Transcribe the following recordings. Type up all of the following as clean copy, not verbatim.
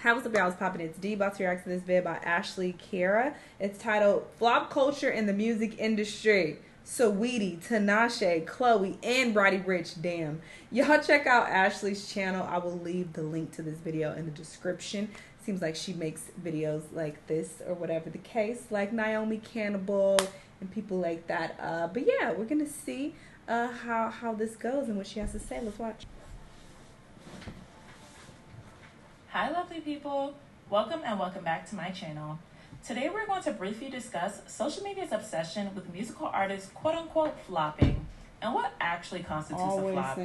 How what's up, y'all? It's poppin'. It's D. About to react to this vid by Ashley Kara. It's titled "Flop Culture in the Music Industry." Saweetie, Tinashe, Chloë, and Roddy Ricch. Damn. Y'all check out Ashley's channel. I will leave the link to this video in the description. Seems like she makes videos like this or whatever the case, like Naomi Cannibal and people like that. But yeah, we're gonna see how this goes and what she has to say. Let's watch. Hi lovely people, welcome back to my channel. Today we're going to briefly discuss social media's obsession with musical artists quote-unquote flopping and what actually constitutes a flop,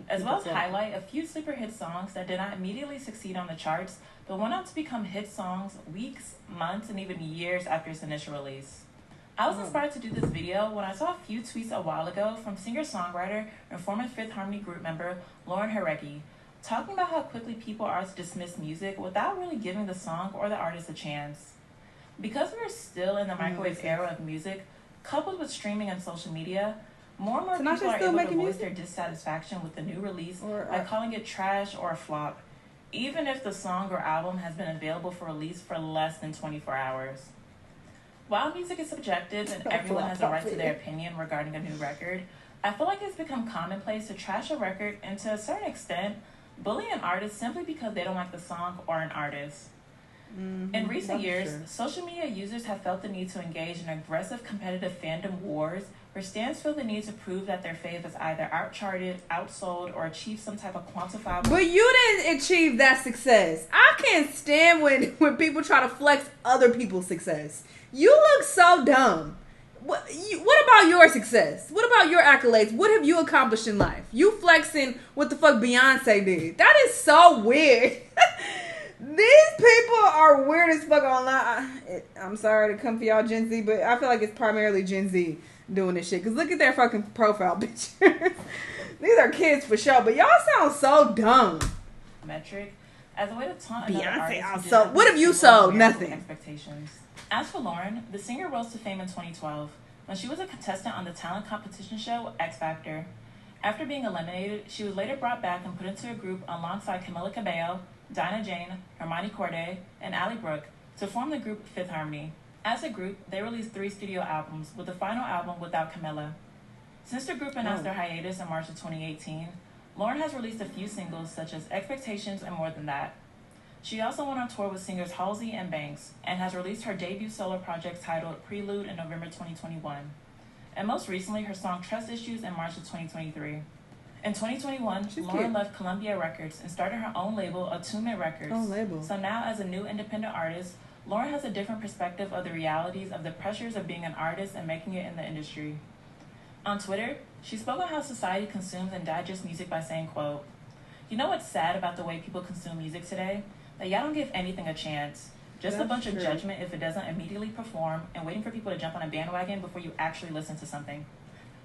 as well as highlight a few sleeper hit songs that did not immediately succeed on the charts but went on to become hit songs weeks, months, and even years after its initial release. I was inspired to do this video when I saw a few tweets a while ago from singer-songwriter and former Fifth Harmony group member Ricch, talking about how quickly people are to dismiss music without really giving the song or the artist a chance. Because we're still in the microwave era of music, coupled with streaming and social media, more and more people are able to voice their dissatisfaction with the new release by calling it trash or a flop, even if the song or album has been available for release for less than 24 hours. While music is subjective and everyone has a right to their opinion regarding a new record, I feel like it's become commonplace to trash a record and to a certain extent, bully an artist simply because they don't like the song or an artist. In recent years, social media users have felt the need to engage in aggressive competitive fandom wars where stands feel the need to prove that their fave is either outcharted, outsold, or achieved some type of quantifiable... But you didn't achieve that success. I can't stand when people try to flex other people's success. You look so dumb. What about your success? What about your accolades? What have you accomplished in life? You flexing what the fuck Beyonce did. That is so weird. These people are weird as fuck online. I'm sorry to come for y'all Gen Z, but I feel like it's primarily Gen Z doing this shit. Because look at their fucking profile pictures. These are kids for sure, but y'all sound so dumb. Metric as a way to taunt Beyonce outsold. What have you sold? Nothing. Expectations. As for Lauren, the singer rose to fame in 2012 when she was a contestant on the talent competition show X Factor. After being eliminated, she was later brought back and put into a group alongside Camila Cabello, Dinah Jane, Hermione Corday, and Ally Brooke to form the group Fifth Harmony. As a group, they released 3 studio albums, with the final album without Camila. Since the group announced their hiatus in March of 2018, Lauren has released a few singles such as Expectations and More Than That. She also went on tour with singers Halsey and Banks and has released her debut solo project titled Prelude in November 2021. And most recently, her song Trust Issues in March of 2023. In 2021, Lauren left Columbia Records and started her own label, Attunement Records. So now, as a new independent artist, Lauren has a different perspective of the realities of the pressures of being an artist and making it in the industry. On Twitter, she spoke on how society consumes and digests music by saying, quote, "You know what's sad about the way people consume music today? That y'all don't give anything a chance. Just a bunch of judgment if it doesn't immediately perform and waiting for people to jump on a bandwagon before you actually listen to something.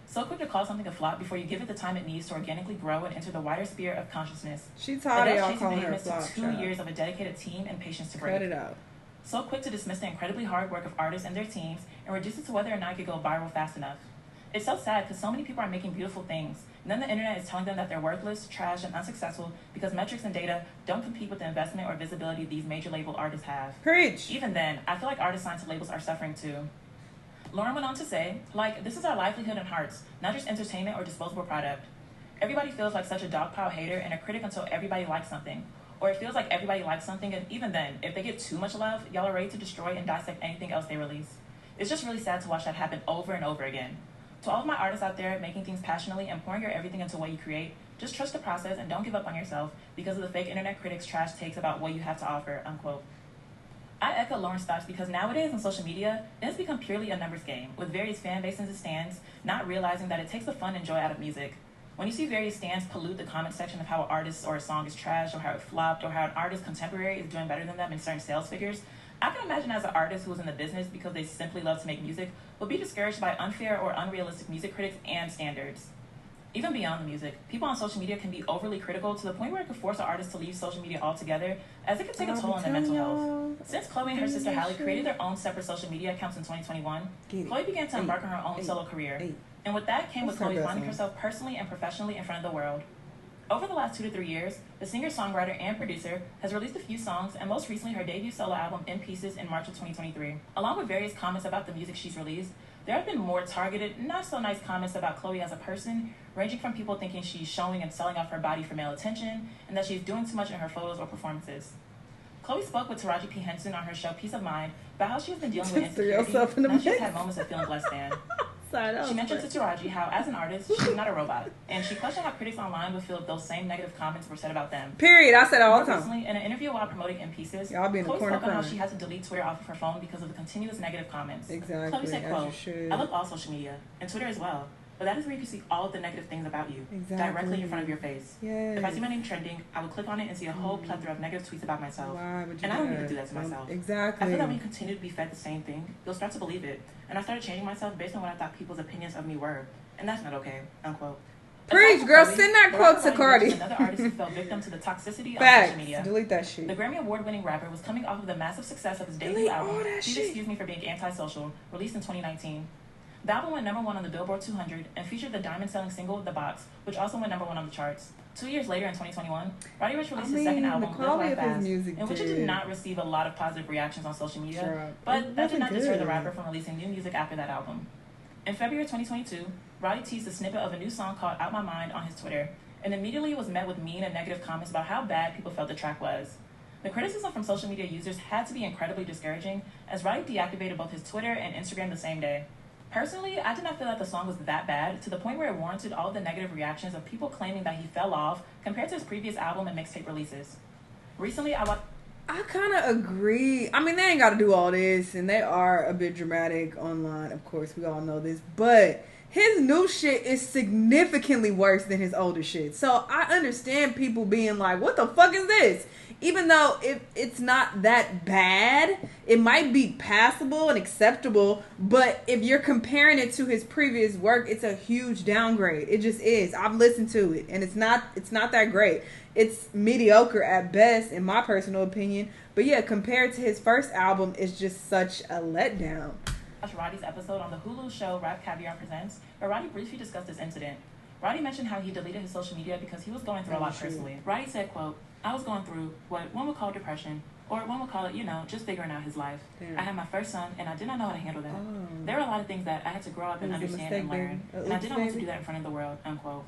So quick to call something a flop before you give it the time it needs to organically grow and enter the wider sphere of consciousness. She taught y'all calling her a flop. 2 years of a dedicated team and patience to break. Cut it out. So quick to dismiss the incredibly hard work of artists and their teams and reduce it to whether or not it could go viral fast enough. It's so sad because so many people are making beautiful things, and then the internet is telling them that they're worthless, trash, and unsuccessful because metrics and data don't compete with the investment or visibility these major label artists have. Preach. Even then, I feel like artists signed to labels are suffering too." Lauren went on to say, like, "This is our livelihood and hearts, not just entertainment or disposable product. Everybody feels like such a dogpile hater and a critic until everybody likes something. Or it feels like everybody likes something, and even then, if they get too much love, y'all are ready to destroy and dissect anything else they release. It's just really sad to watch that happen over and over again. To all of my artists out there making things passionately and pouring your everything into what you create, just trust the process and don't give up on yourself because of the fake internet critics' trash takes about what you have to offer," unquote. I echo Lauren's thoughts because nowadays on social media, it has become purely a numbers game, with various fan bases and stands not realizing that it takes the fun and joy out of music. When you see various stands pollute the comment section of how an artist or a song is trashed or how it flopped or how an artist contemporary is doing better than them in certain sales figures, I can imagine as an artist who is in the business because they simply love to make music will be discouraged by unfair or unrealistic music critics and standards. Even beyond the music, people on social media can be overly critical to the point where it could force an artist to leave social media altogether, as it can take a toll on their mental health. Since Chloë and her sister Halle created their own separate social media accounts in 2021, Chloë began to embark on her own solo career. And with that came with Chloë finding herself personally and professionally in front of the world. Over the last 2 to 3 years, the singer-songwriter and producer has released a few songs, and most recently her debut solo album, In Pieces, in March of 2023. Along with various comments about the music she's released, there have been more targeted, not so nice comments about Chloë as a person, ranging from people thinking she's showing and selling off her body for male attention, and that she's doing too much in her photos or performances. Chloë spoke with Taraji P. Henson on her show Peace of Mind about how she's been dealing with insecurity, and she's had moments of feeling less than. She mentioned to Taraji how, as an artist, she's not a robot, and she questioned how critics online would feel if those same negative comments were said about them. Period. I said it all the time. Recently, in an interview while promoting In Pieces, Chloe spoke on how she had to delete Twitter off of her phone because of the continuous negative comments. Exactly. Chloe said, quote, "I love all social media, and Twitter as well, but that is where you can see all of the negative things about you, directly in front of your face. Yes. If I see my name trending, I would click on it and see a whole plethora of negative tweets about myself. Why would you and I don't need to do that to myself. Exactly. I feel that when you continue to be fed the same thing, you'll start to believe it. And I started changing myself based on what I thought people's opinions of me were. And that's not okay." Unquote. Preach, girl. Send that quote to Cardi. Another artist who fell victim to the toxicity on Facts. social media. Delete that shit. The Grammy Award-winning rapper was coming off of the massive success of his debut album, Please Excuse Me for Being Antisocial, released in 2019. The album went #1 on the Billboard 200 and featured the diamond-selling single The Box, which also went #1 on the charts. 2 years later, in 2021, Roddy Ricch released his second album, Live Life Fast, in which it did not receive a lot of positive reactions on social media, but that did not deter the rapper from releasing new music after that album. In February 2022, Roddy teased a snippet of a new song called Out My Mind on his Twitter, and immediately was met with mean and negative comments about how bad people felt the track was. The criticism from social media users had to be incredibly discouraging, as Roddy deactivated both his Twitter and Instagram the same day. Personally, I did not feel that the song was that bad, to the point where it warranted all the negative reactions of people claiming that he fell off compared to his previous album and mixtape releases. Recently, I kind of agree. I mean, they ain't got to do all this, and they are a bit dramatic online. Of course, we all know this, but his new shit is significantly worse than his older shit. So I understand people being like, what the fuck is this? Even though it's not that bad, it might be passable and acceptable, but if you're comparing it to his previous work, it's a huge downgrade. It just is. I've listened to it, and it's not that great. It's mediocre at best, in my personal opinion. But yeah, compared to his first album, it's just such a letdown. Roddy's episode on the Hulu show Rap Caviar Presents, where Roddy briefly discussed this incident. Roddy mentioned how he deleted his social media because he was going through a lot personally. Roddy said, quote, "I was going through what one would call depression, or one would call it, just figuring out his life. Damn. I had my first son, and I did not know how to handle that. There were a lot of things that I had to grow up and understand and learn, and I did not want to do that in front of the world," unquote.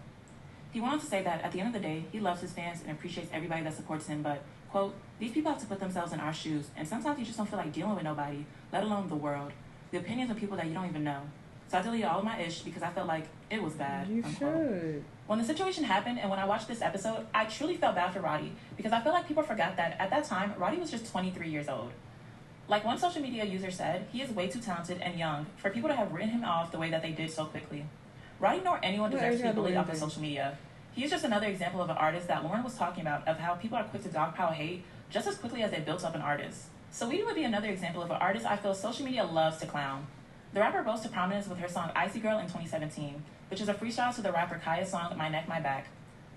He went on to say that at the end of the day, he loves his fans and appreciates everybody that supports him, but, quote, "These people have to put themselves in our shoes, and sometimes you just don't feel like dealing with nobody, let alone the world. The opinions of people that you don't even know. So I deleted all of my ish because I felt like it was bad." You unquote. should. When the situation happened and when I watched this episode, I truly felt bad for Roddy because I feel like people forgot that at that time, Roddy was just 23 years old. Like one social media user said, he is way too talented and young for people to have written him off the way that they did so quickly. Roddy nor anyone deserves to be bullied off of social media. He is just another example of an artist that Lauren was talking about, of how people are quick to dogpile hate just as quickly as they built up an artist. Saweetie would be another example of an artist I feel social media loves to clown. The rapper rose to prominence with her song Icy Girl in 2017, which is a freestyle to the rapper Kaya's song My Neck, My Back.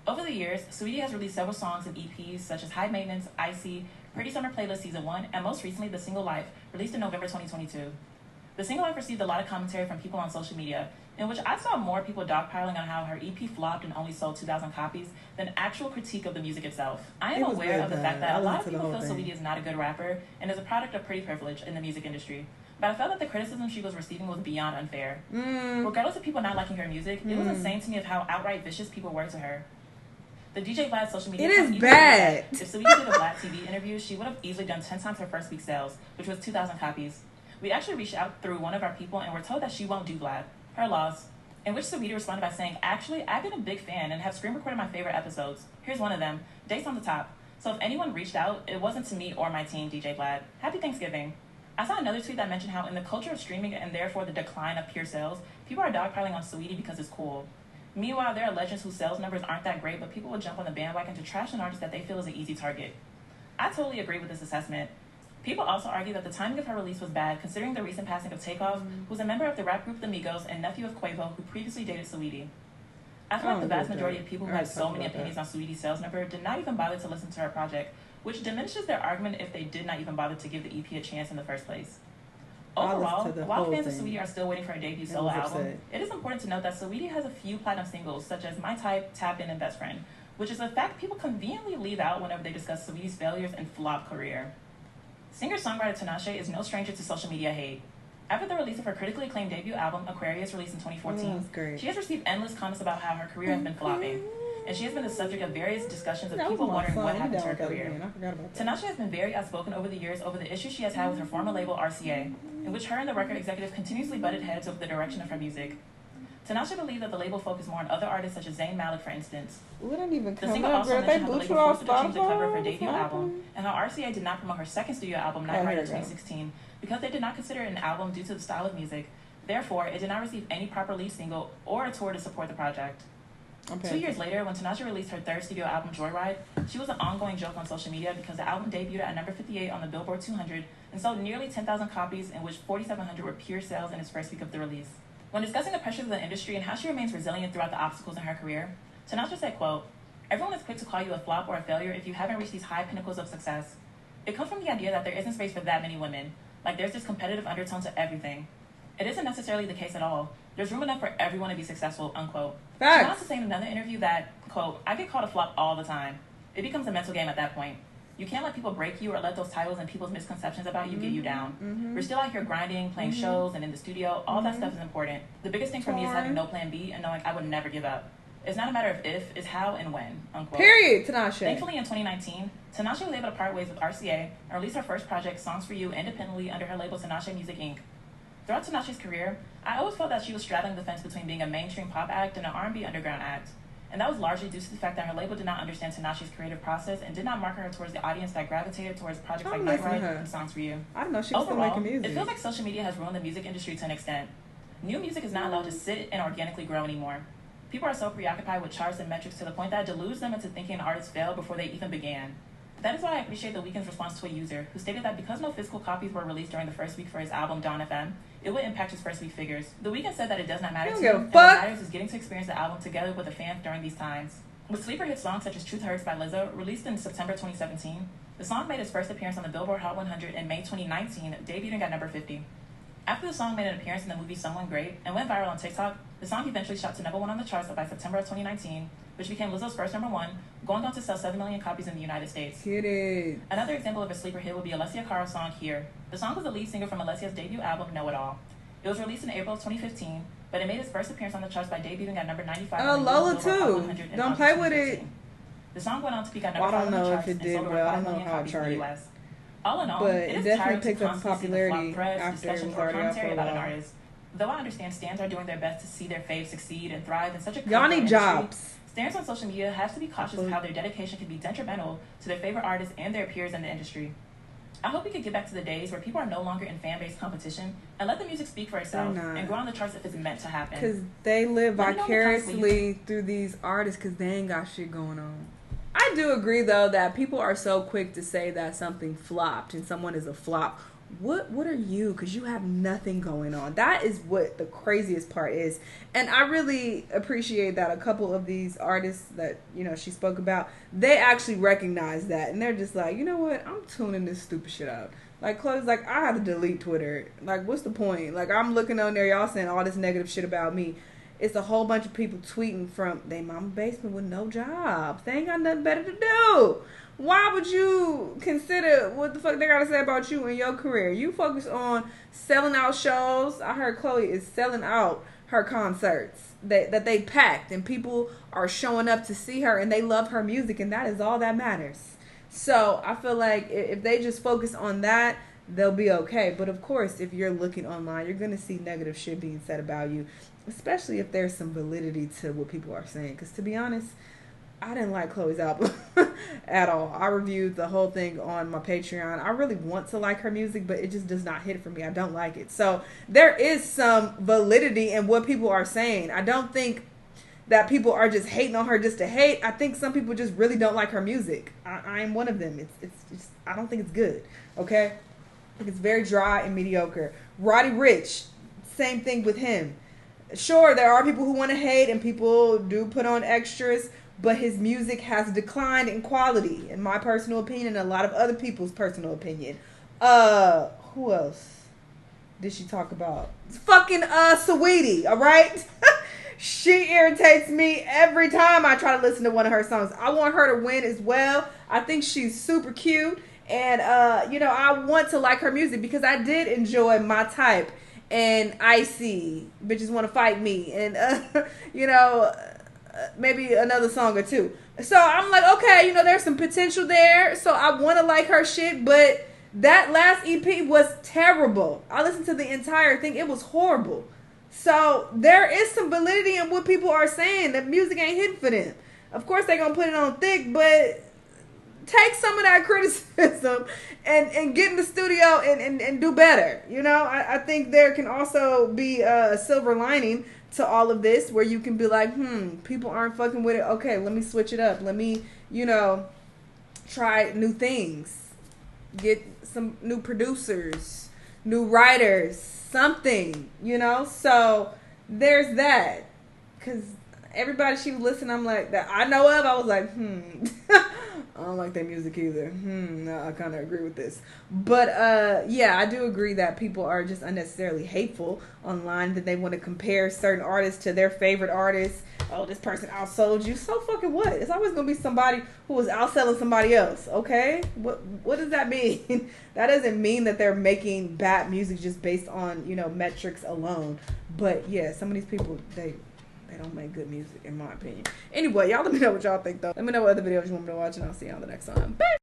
Over the years, Saweetie has released several songs and EPs such as High Maintenance, Icy, Pretty Summer Playlist Season 1, and most recently the single Life, released in November 2022. The single Life received a lot of commentary from people on social media, in which I saw more people dogpiling on how her EP flopped and only sold 2,000 copies than actual critique of the music itself. I am aware of the fact that a lot of people feel Saweetie is not a good rapper and is a product of pretty privilege in the music industry. But I felt that the criticism she was receiving was beyond unfair. Regardless of people not liking her music, it was insane to me of how outright vicious people were to her. The DJ Vlad social media... It is bad. If Saweetie did a Vlad TV interview, she would have easily done 10 times her first week's sales, which was 2,000 copies. We actually reached out through one of our people and were told that she won't do Vlad. Her loss. In which Saweetie responded by saying, "Actually, I've been a big fan and have screen recorded my favorite episodes. Here's one of them. Dates on the top. So if anyone reached out, it wasn't to me or my team, DJ Vlad. Happy Thanksgiving." I saw another tweet that mentioned how in the culture of streaming and therefore the decline of pure sales, people are dogpiling on Saweetie because it's cool. Meanwhile, there are legends whose sales numbers aren't that great, but people will jump on the bandwagon to trash an artist that they feel is an easy target. I totally agree with this assessment. People also argue that the timing of her release was bad, considering the recent passing of Takeoff, who was a member of the rap group The Migos and nephew of Quavo, who previously dated Saweetie. I feel like the vast majority of people who have so many opinions on Saweetie's sales number did not even bother to listen to her project, which diminishes their argument if they did not even bother to give the EP a chance in the first place. Overall, while fans of Saweetie are still waiting for her debut solo album, it is important to note that Saweetie has a few platinum singles, such as My Type, Tap In, and Best Friend, which is a fact people conveniently leave out whenever they discuss Saweetie's failures and flop career. Singer-songwriter Tinashe is no stranger to social media hate. After the release of her critically acclaimed debut album, Aquarius, released in 2014, she has received endless comments about how her career has been flopping, and she has been the subject of various discussions of people wondering what happened to her career. Tinashe has been very outspoken over the years over the issues she has had with her former label, RCA, in which her and the record executive continuously butted heads over the direction of her music. Tinashe believed that the label focused more on other artists such as Zayn Malik, for instance. The singer also mentioned how the label forced her to change the cover of her debut album, and how RCA did not promote her second studio album, Night Ride, in 2016, because they did not consider it an album due to the style of music. Therefore, it did not receive any proper lead single or a tour to support the project. 2 years later, when Tinashe released her third studio album, Joyride, she was an ongoing joke on social media because the album debuted at number 58 on the Billboard 200 and sold nearly 10,000 copies, in which 4,700 were pure sales in its first week of the release. When discussing the pressures of the industry and how she remains resilient throughout the obstacles in her career, Tinashe said, quote, "Everyone is quick to call you a flop or a failure if you haven't reached these high pinnacles of success. It comes from the idea that there isn't space for that many women. Like, there's this competitive undertone to everything. It isn't necessarily the case at all. There's room enough for everyone to be successful," unquote. She went on to say in another interview that, quote, "I get called a flop all the time. It becomes a mental game at that point. You can't let people break you or let those titles and people's misconceptions about you get you down. We're still out here grinding, playing shows, and in the studio. All that stuff is important. The biggest thing for me is having no plan B and knowing I would never give up. It's not a matter of if, it's how and when," unquote. Period, Tinashe. Thankfully, in 2019, Tinashe was able to part ways with RCA and release her first project, Songs for You, independently under her label Tinashe Music Inc. Throughout Tinashe's career, I always felt that she was straddling the fence between being a mainstream pop act and an R&B underground act. And that was largely due to the fact that her label did not understand Tinashe's creative process and did not market her towards the audience that gravitated towards projects like Night Ride and Songs for You. I didn't know she was still making music. It feels like social media has ruined the music industry to an extent. New music is not allowed to sit and organically grow anymore. People are so preoccupied with charts and metrics to the point that it deludes them into thinking an artist failed before they even began. That is why I appreciate The Weeknd's response to a user who stated that because no physical copies were released during the first week for his album Dawn FM, it would impact his first week figures. The Weeknd said that it does not matter to him, and what matters is getting to experience the album together with the fans during these times. With sleeper hit songs such as Truth Hurts by Lizzo, released in September 2017, the song made its first appearance on the Billboard Hot 100 in May 2019, debuting at number 50. After the song made an appearance in the movie Someone Great and went viral on TikTok, the song eventually shot to number 1 on the charts by September of 2019, which became Lizzo's first number 1, going on to sell 7 million copies in the United States. Get it. Another example of a sleeper hit would be Alessia Caro's song Here. The song was the lead singer from Alessia's debut album Know It All. It was released in April of 2015, but it made its first appearance on the charts by debuting at number 95 on the Lola US Billboard Hot too. 100 in Don't August play with 2015. it. The song went on to peak at number 5 on the charts and sold over 5 million copies in the US. All in all, But it is definitely tiring picked to up constantly see the popularity flop press, after it discussion, was or already out commentary for a about an while. artist. Though I understand stans are doing their best to see their fave succeed and thrive in such a Y'all need industry, jobs. stans on social media have to be cautious of how their dedication can be detrimental to their favorite artists and their peers in the industry. I hope we could get back to the days where people are no longer in fan-based competition and let the music speak for itself and grow on the charts if it's meant to happen. Because they live vicariously through these artists because they ain't got shit going on. I do agree, though, that people are so quick to say that something flopped and someone is a flop. What are you? Because you have nothing going on. That is what the craziest part is. And I really appreciate that a couple of these artists that, you know, she spoke about, they actually recognize that. And they're just like, you know what? I'm tuning this stupid shit out. Like, Chloe's like, I had to delete Twitter. Like, what's the point? Like, I'm looking on there, y'all saying all this negative shit about me. It's a whole bunch of people tweeting from they mama basement with no jobs. They ain't got nothing better to do. Why would you consider what the fuck they gotta say about you in your career? You focus on selling out shows. I heard Chloe is selling out her concerts that they packed, and people are showing up to see her, and they love her music, and that is all that matters. So I feel like if they just focus on that, they'll be okay. But of course, if you're looking online, you're gonna see negative shit being said about you, especially if there's some validity to what people are saying. Because to be honest, I didn't like Chloe's album at all. I reviewed the whole thing on my Patreon. I really want to like her music, but it just does not hit for me. I don't like it. So there is some validity in what people are saying. I don't think that people are just hating on her just to hate. I think some people just really don't like her music. I am one of them. It's just, I don't think it's good. Okay? I think it's very dry and mediocre. Roddy Ricch, same thing with him. Sure, there are people who want to hate and people do put on extras, but his music has declined in quality, in my personal opinion, and a lot of other people's personal opinion. Who else did she talk about? It's fucking Saweetie, all right? She irritates me every time I try to listen to one of her songs. I want her to win as well. I think she's super cute. And, I want to like her music because I did enjoy My Type and Icy. Bitches Want to Fight Me. And, maybe another song or two. So I'm like, okay, there's some potential there. So I want to like her shit. But that last EP was terrible. I listened to the entire thing. It was horrible. So there is some validity in what people are saying. That music ain't hitting for them. Of course they're going to put it on thick, but take some of that criticism and get in the studio and do better. I think there can also be a silver lining to all of this where you can be like, people aren't fucking with it. Okay, let me switch it up. Let me, try new things. Get some new producers, new writers, something, So there's that. Because everybody she was listening, I'm like, that I know of, I was like, I don't like that music either. No, I kind of agree with this. But, I do agree that people are just unnecessarily hateful online, that they want to compare certain artists to their favorite artists. Oh, this person outsold you. So fucking what? It's always going to be somebody who was outselling somebody else, okay? What does that mean? That doesn't mean that they're making bad music just based on, metrics alone. But, yeah, some of these people, they don't make good music, in my opinion. Anyway, y'all let me know what y'all think, though. Let me know what other videos you want me to watch, and I'll see y'all the next time. Bye!